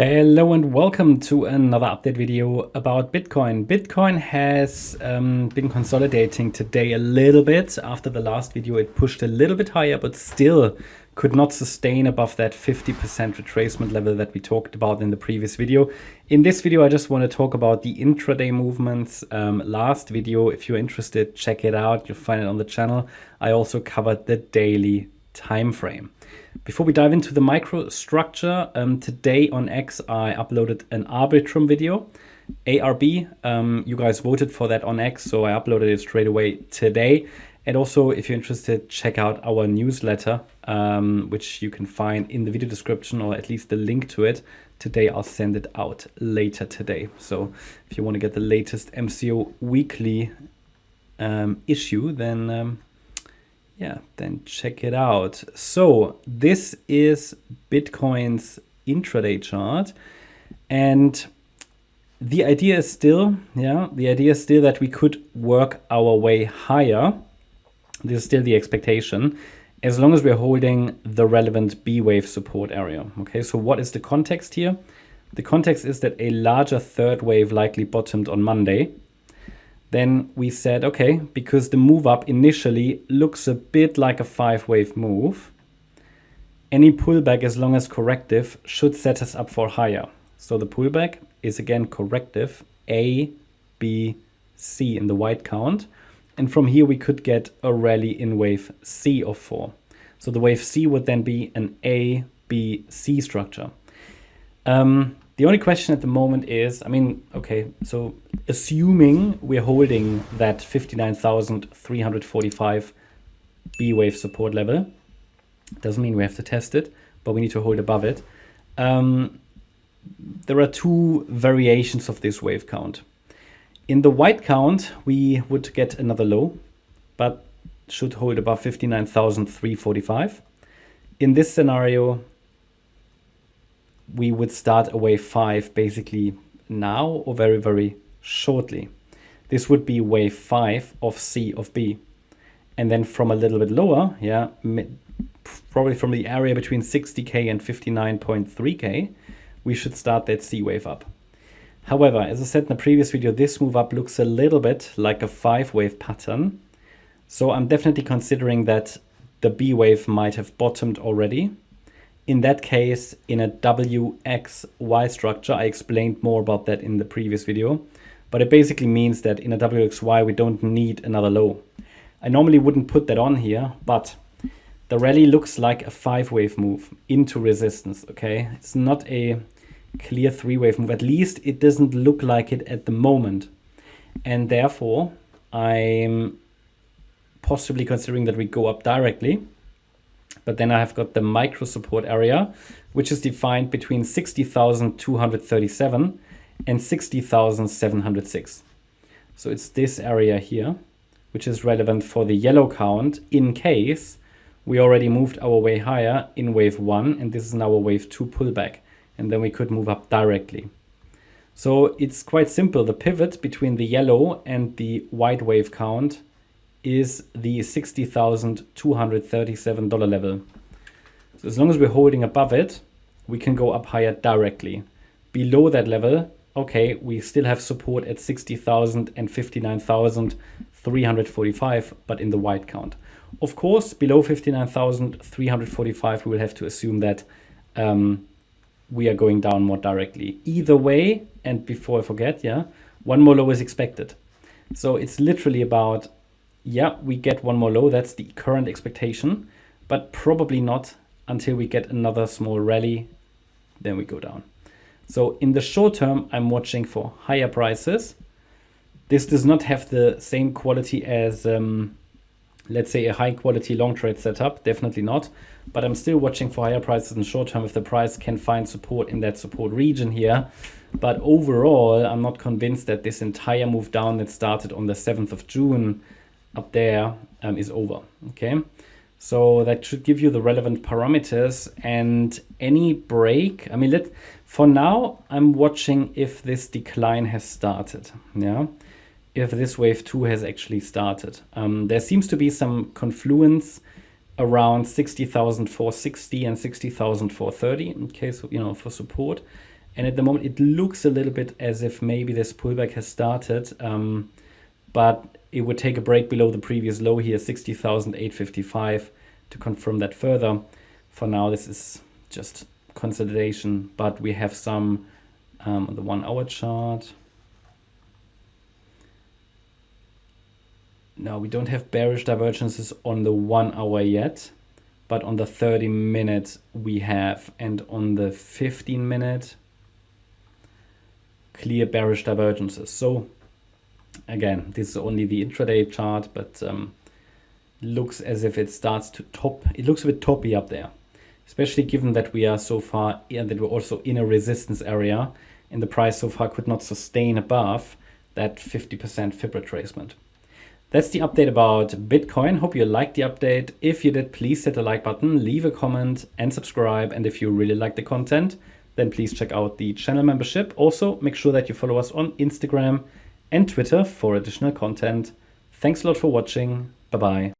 Hello and welcome to another update video about Bitcoin. Bitcoin has been consolidating today a little bit. After the last video, it pushed a little bit higher, but still could not sustain above that 50% retracement level that we talked about in the previous video. In this video, I just want to talk about the intraday movements. Last video, if you're interested, check it out. You'll find it on the channel. I also covered the daily time frame. Before we dive into the microstructure, today on X, I uploaded an Arbitrum video, ARB. You guys voted for that on X, so I uploaded it straight away today. And also, if you're interested, check out our newsletter, which you can find in the video description, or at least the link to it. Today, I'll send it out later today. So if you want to get the latest MCO weekly issue, then then check it out. So this is Bitcoin's intraday chart, and the idea is still, that we could work our way higher. This is still the expectation, as long as we're holding the relevant B wave support area. Okay, so what is the context here? The context is that a larger third wave likely bottomed on Monday. Then we said, okay, because the move up initially looks a bit like a 5-wave move, any pullback, as long as corrective, should set us up for higher. So the pullback is again corrective, A, B, C in the white count. And from here we could get a rally in wave C of 4. So the wave C would then be an A, B, C structure. The only question at the moment is, so assuming we're holding that 59,345 B wave support level, doesn't mean we have to test it, but we need to hold above it. There are two variations of this wave count. In the white count, we would get another low, but should hold above 59,345. In this scenario, we would start a wave 5 basically now or very, very shortly. This would be wave 5 of C of B. And then from a little bit lower, probably from the area between 60K and 59.3K, we should start that C wave up. However, as I said in the previous video, this move up looks a little bit like a 5-wave pattern. So I'm definitely considering that the B wave might have bottomed already. In that case, in a WXY structure, I explained more about that in the previous video, but it basically means that in a WXY, we don't need another low. I normally wouldn't put that on here, but the rally looks like a 5-wave move into resistance, okay? It's not a clear 3-wave move. At least it doesn't look like it at the moment. And therefore, I'm possibly considering that we go up directly. But then I have got the micro support area, which is defined between 60,237 and 60,706. So it's this area here, which is relevant for the yellow count in case we already moved our way higher in wave 1, and this is now a wave 2 pullback, and then we could move up directly. So it's quite simple. The pivot between the yellow and the white wave count is the $60,237 level. So as long as we're holding above it, we can go up higher directly. Below that level, okay, we still have support at 60,000 and 59,345, but in the white count. Of course, below 59,345, we will have to assume that we are going down more directly. Either way, and before I forget, one more low is expected. So it's literally about, we get one more low, that's the current expectation, but probably not until we get another small rally, then we go down. So in the short term, I'm watching for higher prices. This does not have the same quality as, let's say, a high quality long trade setup, definitely not, but I'm still watching for higher prices in the short term if the price can find support in that support region here. But overall, I'm not convinced that this entire move down that started on the 7th of June up there is over. Okay, so that should give you the relevant parameters, and any break, for now I'm watching if this decline has started, if this wave 2 has actually started. There seems to be some confluence around 60,460 and 60,430 in case, for support. And at the moment, it looks a little bit as if maybe this pullback has started, but it would take a break below the previous low here, 60,855, to confirm that further. For now, this is just consolidation, but we have some on the 1 hour chart. No, we don't have bearish divergences on the 1 hour yet, but on the 30-minute we have, and on the 15-minute, clear bearish divergences. So again, this is only the intraday chart, but looks as if it starts to top. It looks a bit toppy up there, especially given that we are so far, and that we're also in a resistance area, and the price so far could not sustain above that 50% fib retracement. That's the update about Bitcoin. Hope you liked the update. If you did, please hit the like button, leave a comment and subscribe. And if you really like the content, then please check out the channel membership. Also, make sure that you follow us on Instagram and Twitter for additional content. Thanks a lot for watching. Bye-bye.